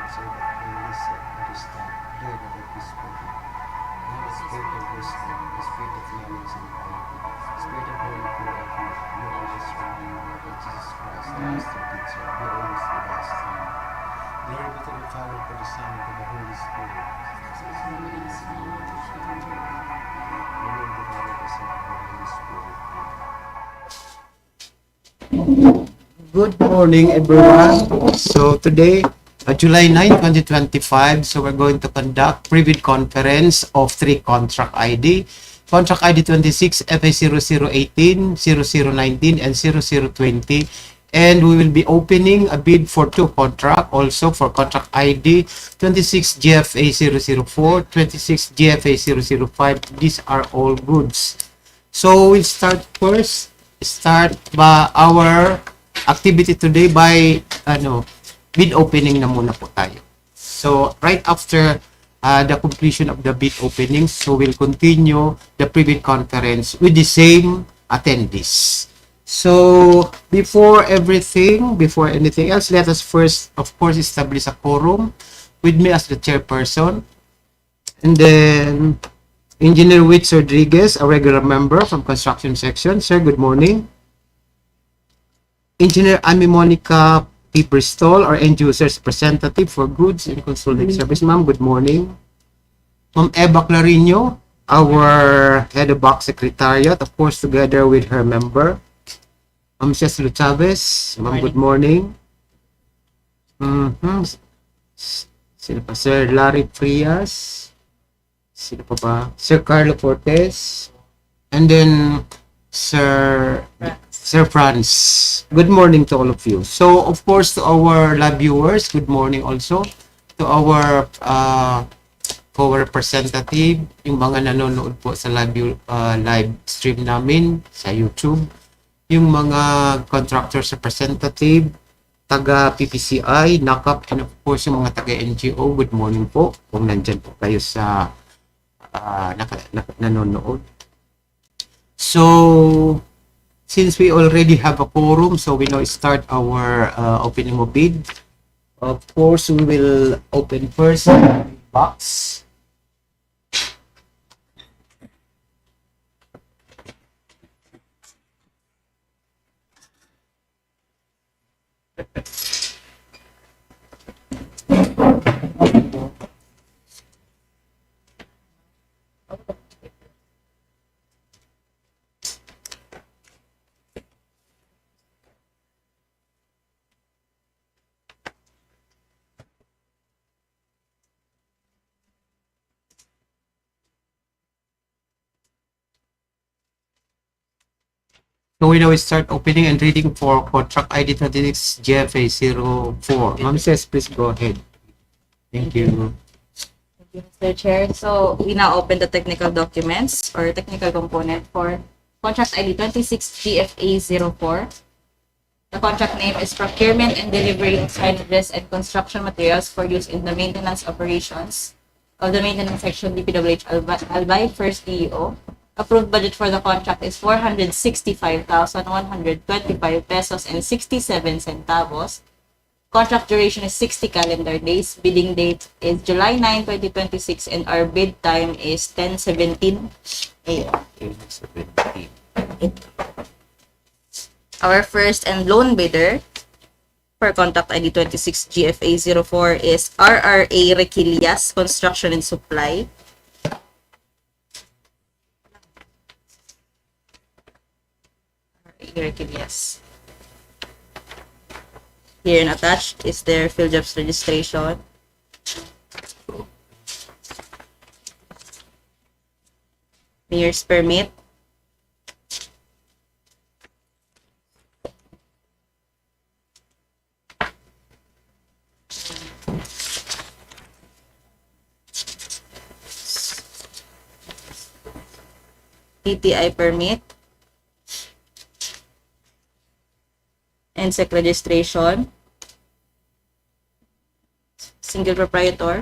so that they listen, understand, learn about His word. And have a spirit of wisdom, a spirit of knowledge and piety, a spirit of holy fear of you, you always remember that Jesus Christ, the master teacher, be always with us. Amen. Glory be to the Father, to the Son, and to the Holy Spirit. As it is in the beginning, is now, and ever shall be, world without end. Son, and the Holy Spirit. Good morning, everyone. So today, July 9, 2025, so we're going to conduct pre-bid conference of 3 contract ID. Contract ID 26, FA0018, 0019, and 0020. And we will be opening a bid for 2 contract, also for contract ID 26 GFA 004, 26 GFA 005. These are all goods. So we'll start by our activity today by bid opening na muna po tayo. So right after the completion of the bid opening, so we'll continue the pre-bid conference with the same attendees. So before anything else, let us first, of course, establish a quorum with me as the chairperson, and then Engineer Witz Rodriguez, a regular member from construction section. Sir, good morning. Engineer Amy Monica P. Bristol, our end users representative for goods and consulting service. Ma'am, good morning. Ma'am Eva Clarino, our head of box secretariat, of course, together with her member. Ma'am Cecily Chavez, ma'am, good morning. Sino pa? Sir Larry Frias. Sino pa ba? Sir Carlo Cortez. And then Sir Franz. Good morning to all of you. So, of course, to our live viewers, good morning also. To our co-representative, yung mga nanonood po sa live stream namin sa YouTube, yung mga contractors representative, taga PPCI, NACAP, and of course yung mga taga NGO, good morning po kung nandyan po kayo sa nanonood. So, since we already have a quorum, so we now start our opening of bid. Of course, we will open first the box. So we now start opening and reading for contract ID 26 GFA04. Ma'am Cess, please go ahead. Thank you. Thank you, Mr. Chair. So we now open the technical documents or technical component for contract ID 26 GFA04. The contract name is Procurement and Delivery of SIGNAGES and Construction Materials for use in the maintenance operations of the maintenance section DPWH Albay, first DEO. Approved budget for the contract is 465,125 pesos and 67 centavos. Contract duration is 60 calendar days. Bidding date is July 9, 2026, and our bid time is 10:17 a.m. Our first and lone bidder for contract ID 26 GFA04 is RRA Requilias Construction and Supply. Requilias. Here and attached is their field jobs registration. Mayor's permit. TTI permit. NSEC registration. Single proprietor.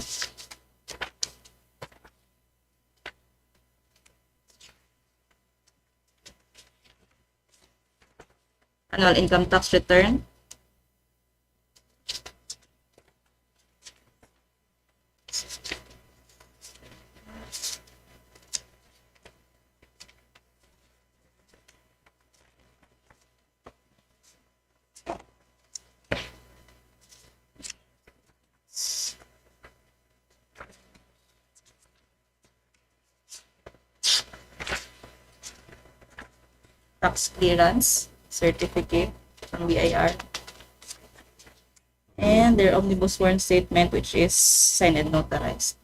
Annual income tax return. tax clearance certificate from BIR, and their omnibus sworn statement, which is signed and notarized.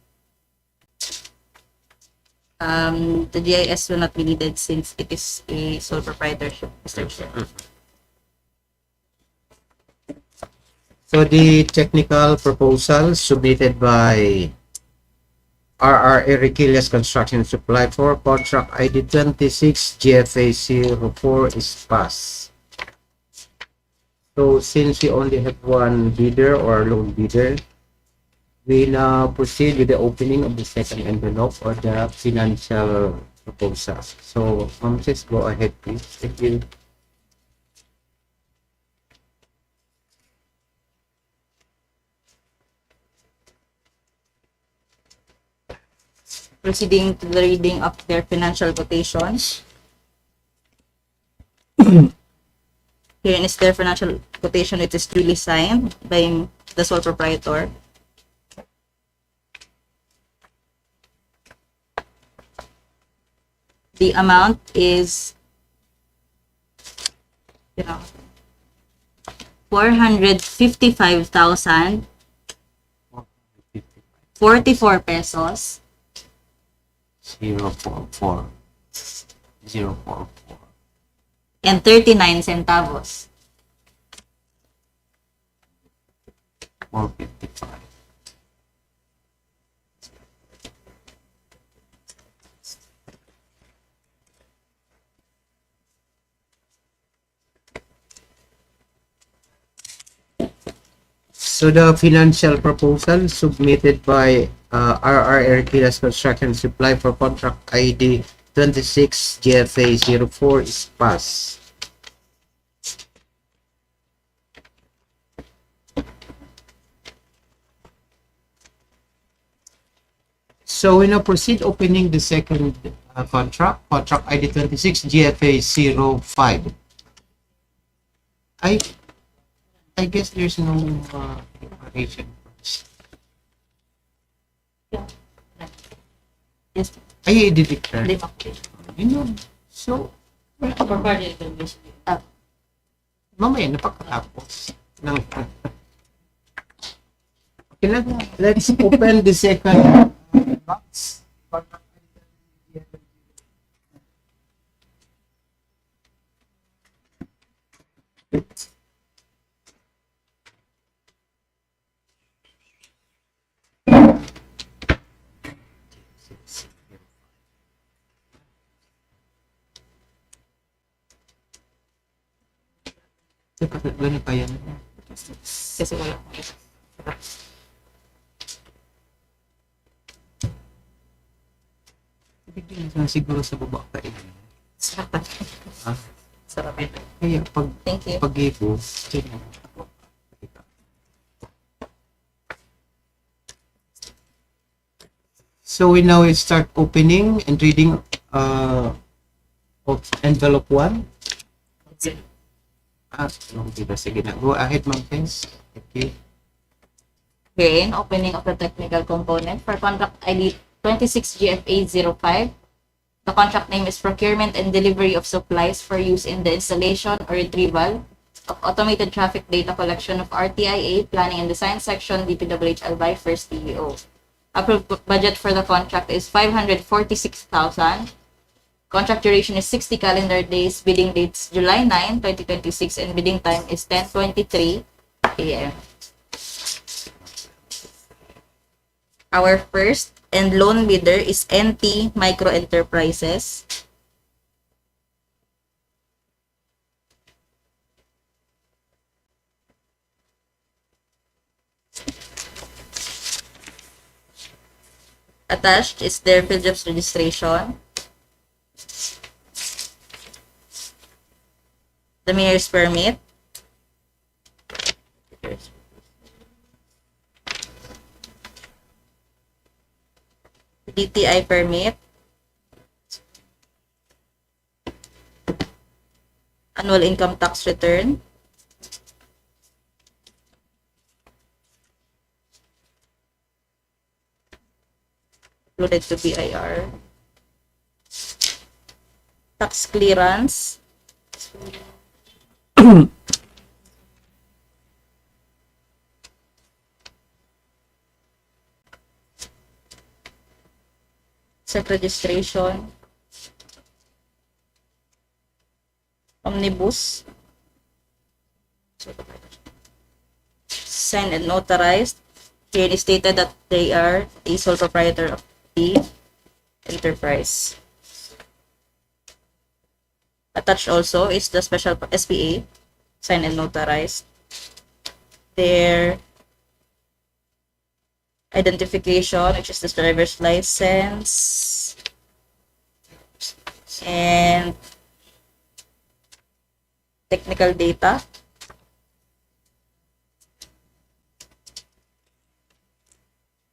The GIS will not be needed since it is a sole proprietorship, Mr. Chair. So the technical proposal submitted by RRA Requilias Construction Supply for contract ID 26 GFA 04 is passed. So since we only have one bidder or lone bidder, we now proceed with the opening of the second envelope or the financial proposal. So, just go ahead, please. Thank you. Proceeding to the reading of their financial quotations. Herein is their financial quotation. It is duly signed by the sole proprietor. The amount is 455,044 pesos 044 044 and 39 centavos. 455. So the financial proposal submitted by RRA Requilias Construction Supply for contract ID 26 GFA 04 is passed. So we now proceed opening the second contract ID 26 GFA 05. I guess there's no information. Yes. Ay, i-declare. You know, so, mamaya na pagkatapos. Okay lang, let's open the second box. Ganun pa yan. Kasi wala. Bigyan na siguro sa baba ka eh. Sarap. Ah, Sarap. kaya Thank you. pag-ipo, so we now start opening and reading of envelope 1. Sige na. Go ahead, ma'am, please. Thank you. Herein, opening of the technical component for contract ID 26 GFA 05. The contract name is Procurement and Delivery of Supplies for use in the installation or retrieval of automated traffic data collection of RTIA Planning and Design Section, DPWH Albay, first DEO. Approved budget for the contract is 546,000. Contract duration is 60 calendar days. Bidding dates July 9, 2026, and bidding time is 10:23 a.m. Our first and lone bidder is NT Micro Enterprises. Attached is their field jobs registration, the mayor's permit, DTI permit, annual income tax return, included to BIR, tax clearance, Set registration. Omnibus. Signed and notarized. Here it is stated that they are a sole proprietor of the enterprise. Attached also is the special SPA, signed and notarized. Their identification, which is the driver's license, and technical data.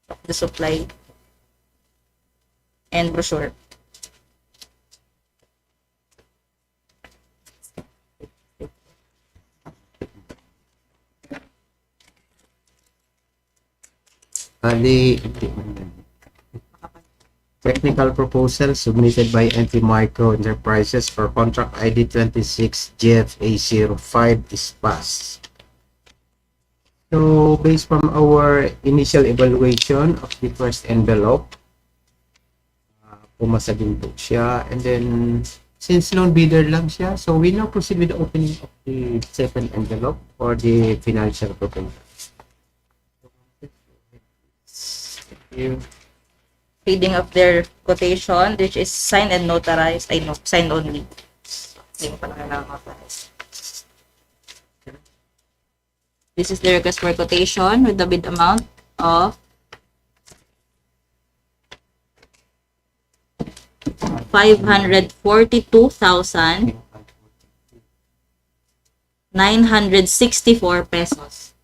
Of the supply and brochure. The technical proposal submitted by NT Micro Enterprises for contract ID 26 GFA05 is passed. So, based from our initial evaluation of the first envelope, pumasa din po siya. And then, since loan bidder lang siya, so we now proceed with the opening of the second envelope for the financial proposal. Reading of their quotation, which is signed and notarized. I know, signed only. Hindi ko pa notarize. This is the request for quotation with the bid amount of 542,964 pesos.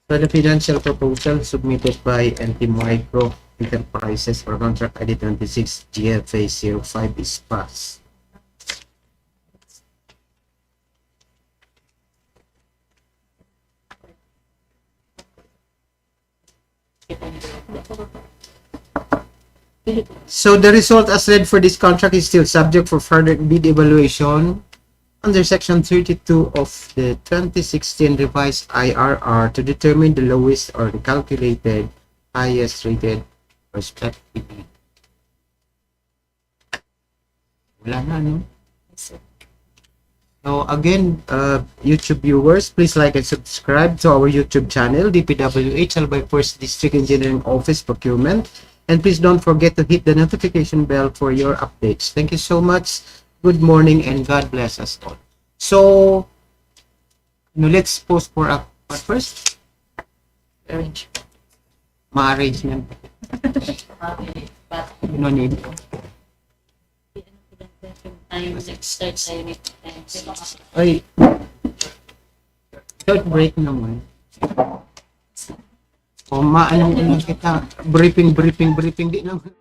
So the financial proposal submitted by NT Micro Enterprises for contract ID 26 GFA05 is passed. So the result as read for this contract is still subject for further bid evaluation under Section 32 of the 2016 revised IRR to determine the lowest or the calculated highest rated respectively. Wala na, no? So again, YouTube viewers, please like and subscribe to our YouTube channel, DPWH Albay 1st District Engineering Office Procurement. And please don't forget to hit the notification bell for your updates. Thank you so much. Good morning and God bless us all. So, let's post for a what first? Arrange. Ma-arrangement. No need. Ay, short break naman. O maano lang kita. Briefing di naman.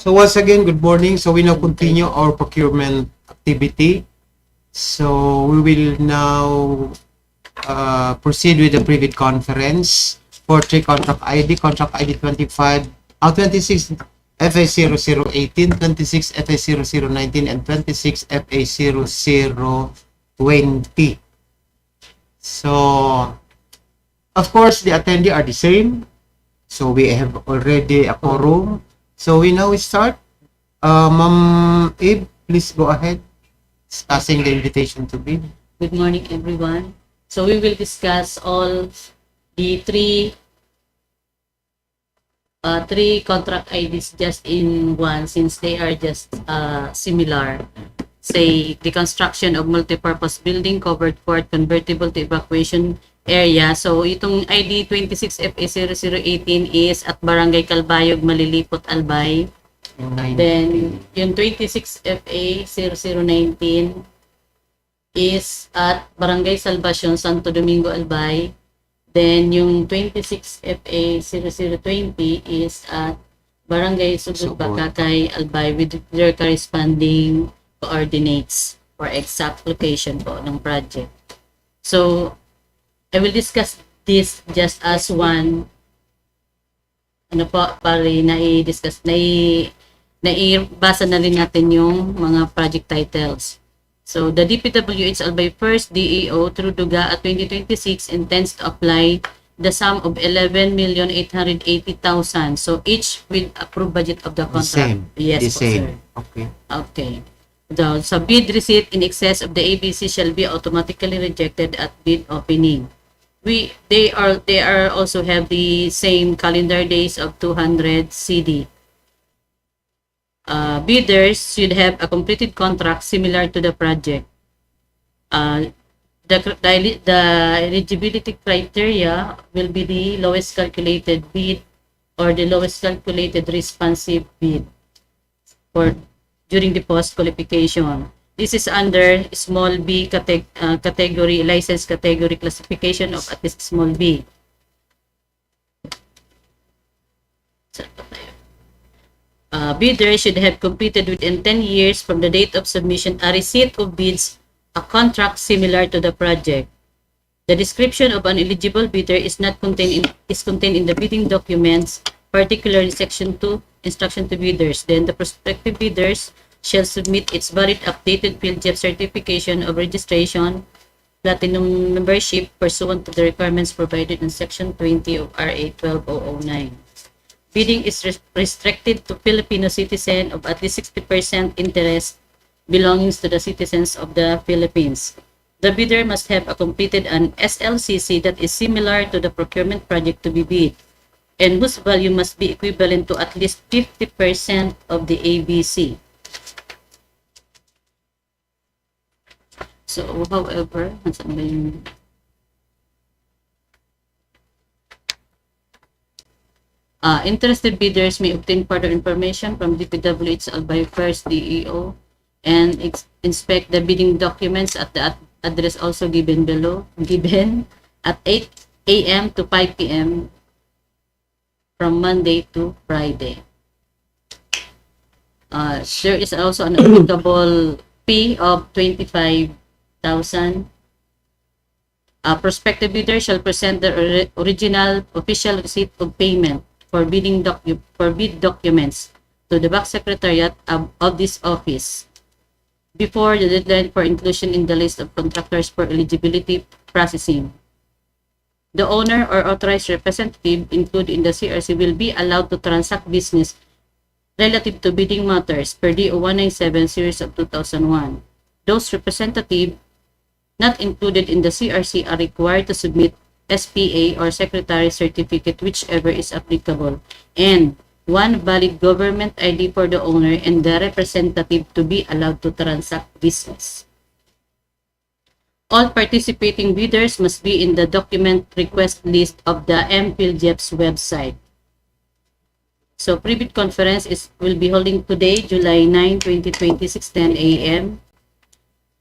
So once again, good morning. So we now continue our procurement activity. So we will now proceed with the private conference for 3 contract ID 26 FA0018, 26 FA0019, and 26 FA0020. So, of course, the attendee are the same. So we have already a quorum. So we now start. Ma'am Abe, please go ahead. Passing the invitation to bid. Good morning, everyone. So we will discuss all the three contract IDs just in one, since they are just similar. Say the construction of multipurpose building, covered court, convertible to evacuation area. So itong ID 26FA0018 is at Barangay Calbayog, Malilipot, Albay. Then yung 26FA0019 is at Barangay Salvacion, Santo Domingo, Albay. Then yung 26FA0020 is at Barangay Sogod, Bacacay, Albay, with their corresponding coordinates for exact location po ng project. So I will discuss this just as one, ano po, para na-discuss, naibasa na rin natin yung mga project titles. So, the DPWH Albay First DEO through Duga at 2026 intends to apply the sum of 11,880,000. So, each with approved budget of the contract. Same. Yes, The po, same. sir. Okay. Okay. So, bid receipt in excess of the ABC shall be automatically rejected at bid opening. They are also have the same calendar days of 200 CD. Bidders should have a completed contract similar to the project. The eligibility criteria will be the lowest calculated bid or the lowest calculated responsive bid for during the post qualification. This is under small b category, license category classification of at least small b. Bidders should have completed within 10 years from the date of submission a receipt of bids, a contract similar to the project. The description of an eligible bidder is contained in the bidding documents, particularly Section 2, Instruction to Bidders. Then the prospective bidders shall submit its valid updated PhilJEP certification of registration, platinum membership pursuant to the requirements provided in Section 20 of RA 12009. Bidding is restricted to Filipino citizens of at least 60% interest belonging to the citizens of the Philippines. The bidder must have completed an SLCC that is similar to the procurement project to be bid, and whose value must be equivalent to at least 50% of the ABC. So, however, nasaan ba yung... Interested bidders may obtain further information from DPWH Albay First DEO and inspect the bidding documents at the address also given below, at 8 a.m. to 5 p.m. from Monday to Friday. There is also an applicable fee of 25,000. Prospective bidder shall present the original official receipt of payment for bid documents to the back secretariat of this office before the deadline for inclusion in the list of contractors for eligibility processing. The owner or authorized representative included in the CRC will be allowed to transact business relative to bidding matters per DO 197 series of 2001. Those representatives not included in the CRC are required to submit SPA or Secretary Certificate, whichever is applicable, and one valid government ID for the owner and the representative to be allowed to transact business. All participating bidders must be in the document request list of the MPhilJEP's website. So, pre-bid conference will be holding today, July 9, 2026, 10 a.m.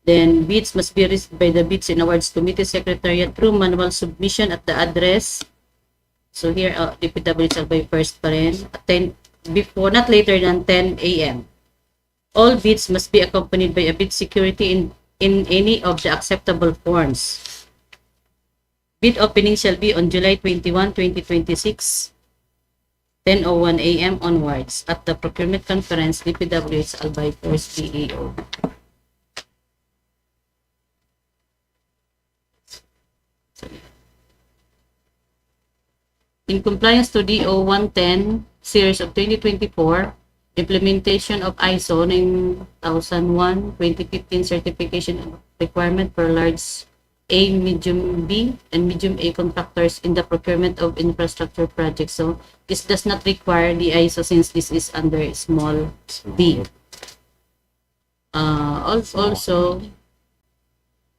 Then, bids must be received by the Bids and Awards Committee Secretariat through manual submission at the address. So, here, DPWH Albay First pa rin. not later than 10 a.m. All bids must be accompanied by a bid security in any of the acceptable forms. Bid opening shall be on July 21, 2026, 10:01 a.m. onwards at the Procurement Conference, DPWH Albay, 1st DEO. In compliance to DO 110 series of 2024, implementation of ISO 9001-2015 certification requirement for large A, medium B, and medium A contractors in the procurement of infrastructure projects. So this does not require the ISO since this is under small b. Also,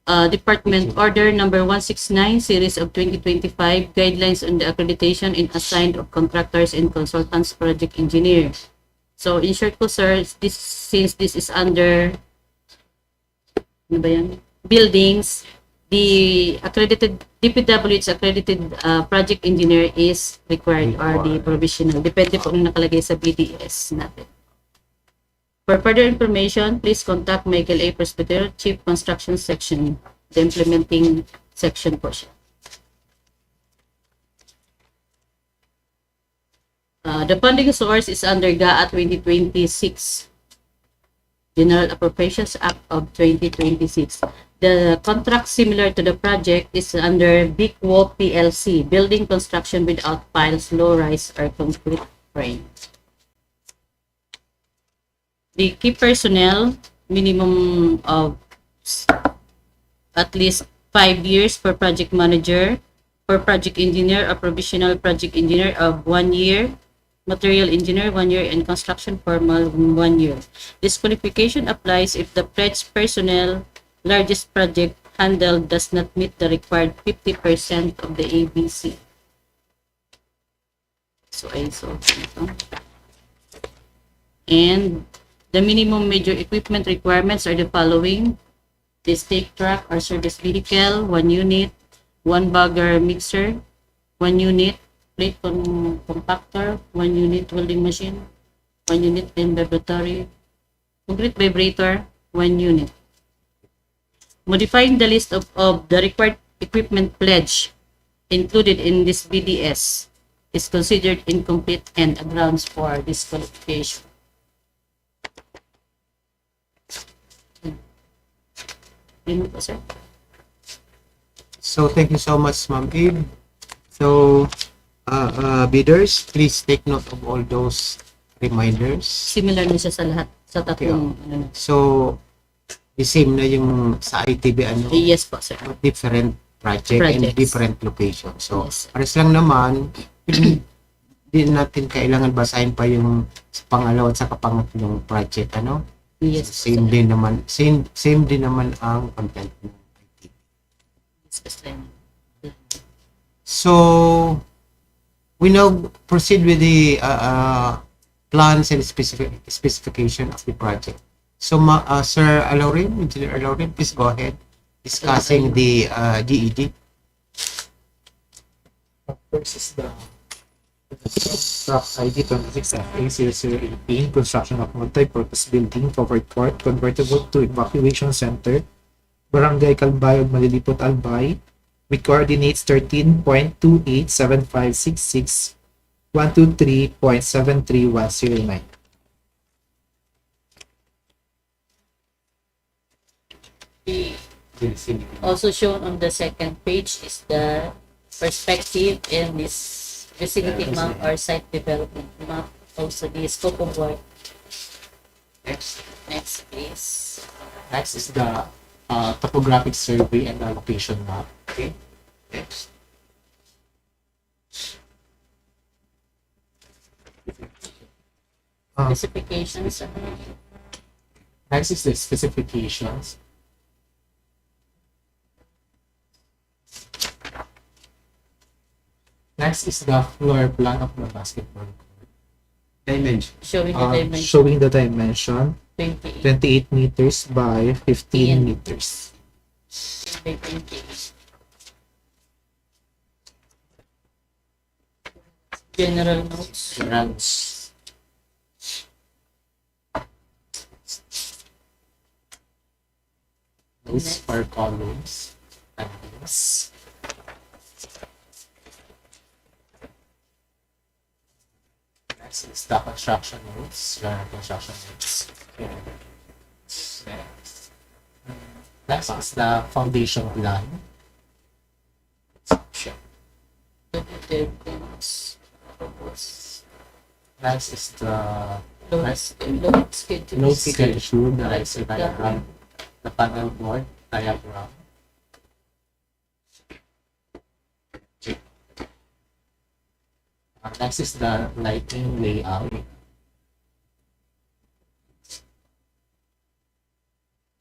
Department Order number 169 series of 2025 guidelines on the accreditation and assigned of contractors and consultants project engineer. So in short po sir, since this is under buildings, the accredited DPWH accredited project engineer is required or the provisional. Depende po kung nakalagay sa BDS natin. For further information, please contact Michael A. Presbyter, Chief Construction Section, the implementing section po siya. The funding source is under GAA 2026, General Appropriations Act of 2026. The contract similar to the project is under BICWO PLC, Building Construction Without Piles, Low-Rise, or Concrete Frame. The key personnel, minimum of at least 5 years for project manager, for project engineer, a provisional project engineer of 1 year, material engineer 1 year, and construction formal 1 year. This qualification applies if the pledged personnel largest project handled does not meet the required 50% of the ABC. So I saw ito. And the minimum major equipment requirements are the following: the stake truck or service vehicle, 1 unit, 1 bagger mixer, 1 unit, plate compactor, 1 unit welding machine, 1 unit and laboratory, concrete vibrator, 1 unit. Modifying the list of the required equipment pledge included in this BDS is considered incomplete and a grounds for disqualification. Sir. So thank you so much, Ma'am Abe. So bidders, please take note of all those reminders. Similar na siya sa lahat, sa tatlong ano. So the same na yung sa ITB Yes po, sir. different project and Projects. different location. So Yes, sir. pares lang naman, hindi natin kailangan basahin pa yung sa pangalawa at sa pangatlong project, ano? Yes, Same din naman, same din naman ang content ng ITB. sir. So we now proceed with the plans and specification of the project. So, Sir Alaurin, Engineer Alaurin, please go ahead discussing the DED. First is the Truck ID 26FA0018, construction of multi-purpose building, covered court, convertible to evacuation center, Barangay Calbayog, Malilipot, Albay, with coordinates 13.287566 123.73109. Also shown on the second page is the perspective in this vicinity map or site development map. Also the scope of work. Next. Next please. Next is the topographic survey and allocation map. Okay. Next. Specifications. Next is the specifications. Next is the floor plan of the basketball court. Dimension. Showing the dimension. Showing the dimension 28 28 meters by 15 meters. by 28. General notes. Rounds. notes for columns and beams. Next is the construction notes. General construction notes. Next is the foundation plan. Next is the load schedule, the ISO diagram, the panel board diagram. Next is the lighting layout.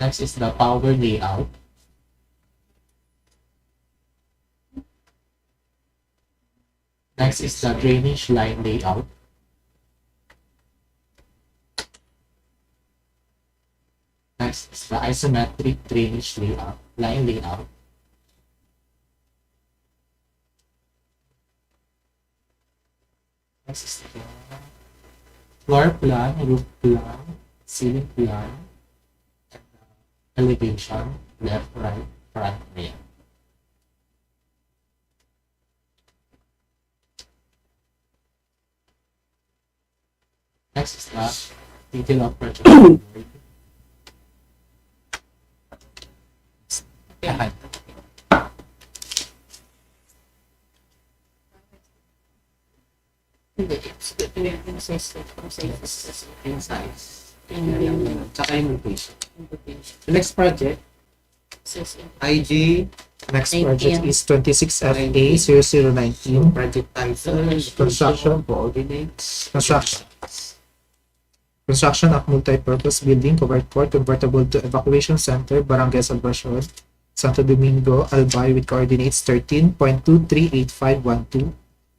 Next is the power layout. Next is the drainage line layout. Next is the isometric drainage layout, line layout. Next is the floor plan, roof plan, ceiling plan, and elevation, left, right, front, rear. Next is the detail of project. Tsaka yung location. The next project, IG, Next project is 26FA0019. project title, Construction. coordinates, Construction of multi-purpose building, covered court, convertible to evacuation center, Barangay Salvacion, Santo Domingo, Albay with coordinates 13.238512,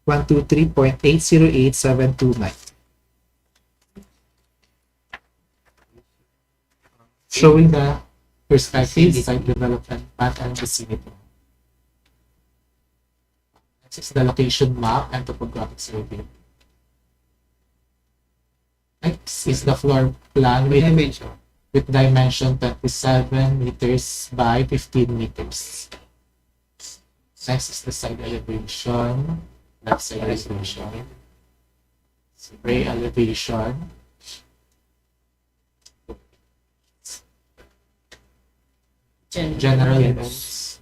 123.808729. Showing the perspective, site development path, and vicinity. Next is the location map and topographic survey. Next is the floor plan with dimension. with dimension 27 meters by 15 meters. Next is the side elevation, left side elevation, spray elevation, general notes,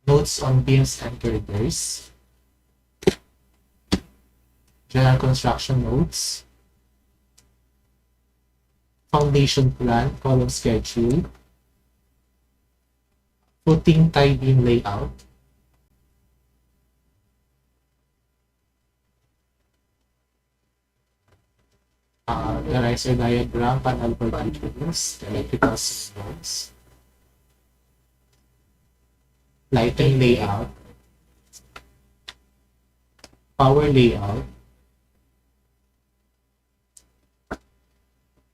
notes on beams and girders, general construction notes, foundation plan, column schedule, footing tie beam layout, the riser diagram, panel partitions, electrical symbols, lighting layout, power layout,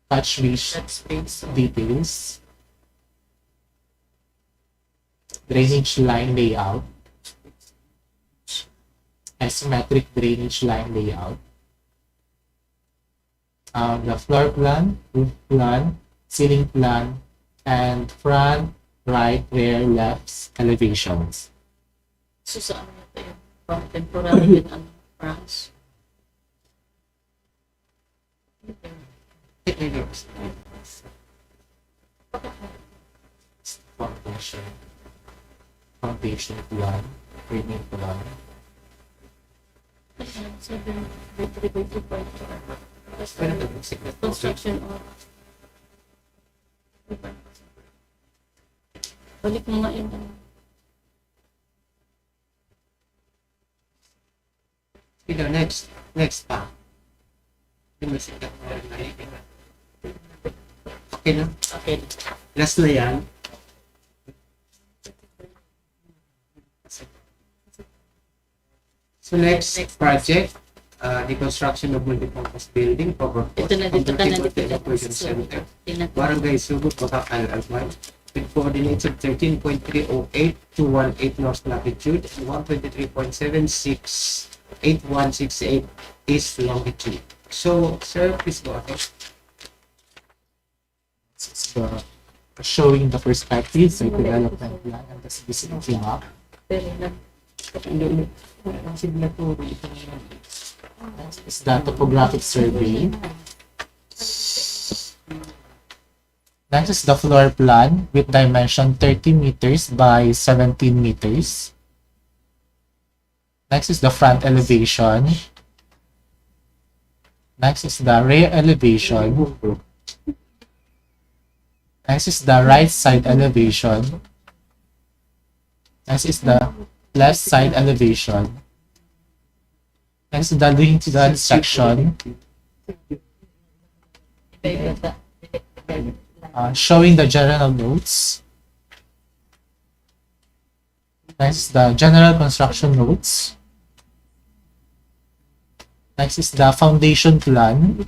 touch base details, drainage line layout, isometric drainage line layout, the floor plan, roof plan, ceiling plan, and front, right, rear, left elevations. So saan ito yung from temporary and ano, France? Foundation plan, framing plan, Sabi, retrievable part. Construction of balik mo nga yun. Ito, next pa. Okay na? Okay. Last na yan. So next project, the construction of multi-purpose building, cover Ito na dito ka na dito. evacuation center, Tingnan ko. Barangay Sogod, Bacacay, Albay, with coordinates of 13.308 to 18 north latitude and 123.76 8168 east longitude. So, sir, please go ahead. It's the showing the perspectives, the development plan, and the vicinity map. It's the topographic survey. Next is the floor plan with dimension 30 meters by 17 meters. Next is the front elevation. Next is the rear elevation. Next is the right side elevation. Next is the left side elevation. Next is the longitudinal section, showing the general notes. Next is the general construction notes. Next is the foundation plan.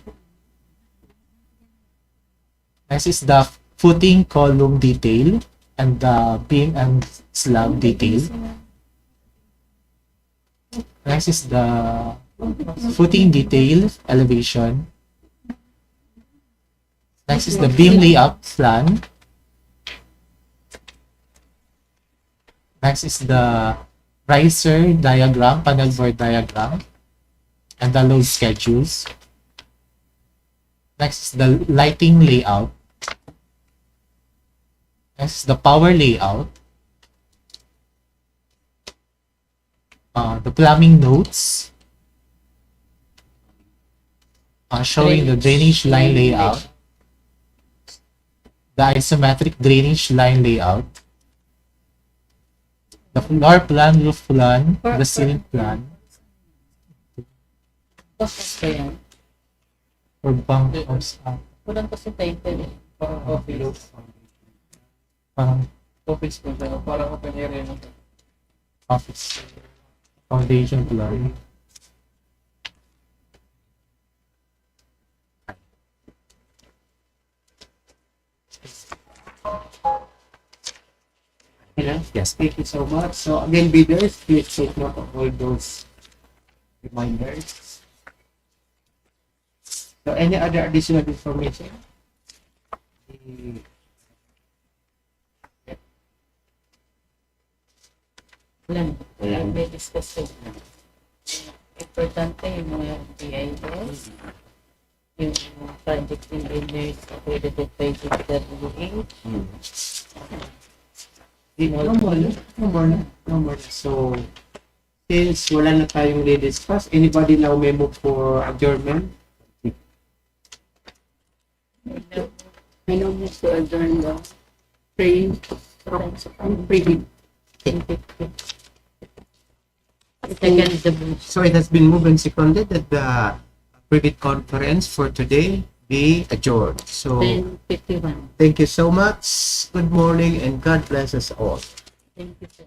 Next is the footing column detail and the beam and slab detail. Next is the footing detail elevation. Next is the beam layout plan. Next is the riser diagram, panel board diagram, and the load schedules. Next is the lighting layout. Next is the power layout. The plumbing notes. Showing the drainage line layout. The isometric drainage line layout. The floor plan, roof plan, the ceiling plan. Tapos ko yan. Or bunk house. Kulang kasi title eh. Parang office. Parang Office ko siya. Parang open area na. office. Foundation plan. Yes, thank you so much. So again, bidders, please take note of all those reminders. So any other additional information? Wala. May discuss ko. Importante yung mga DIOs, yung project engineers accredited by DPWH. No more. So, since wala na tayong discuss, anybody now may move for adjournment? I know Mr. Adjourn the praying praying. Second is the booth. So it has been moved and seconded that the private conference for today be adjourned. So 10:51. thank you so much. Good morning and God bless us all. Thank you, sir.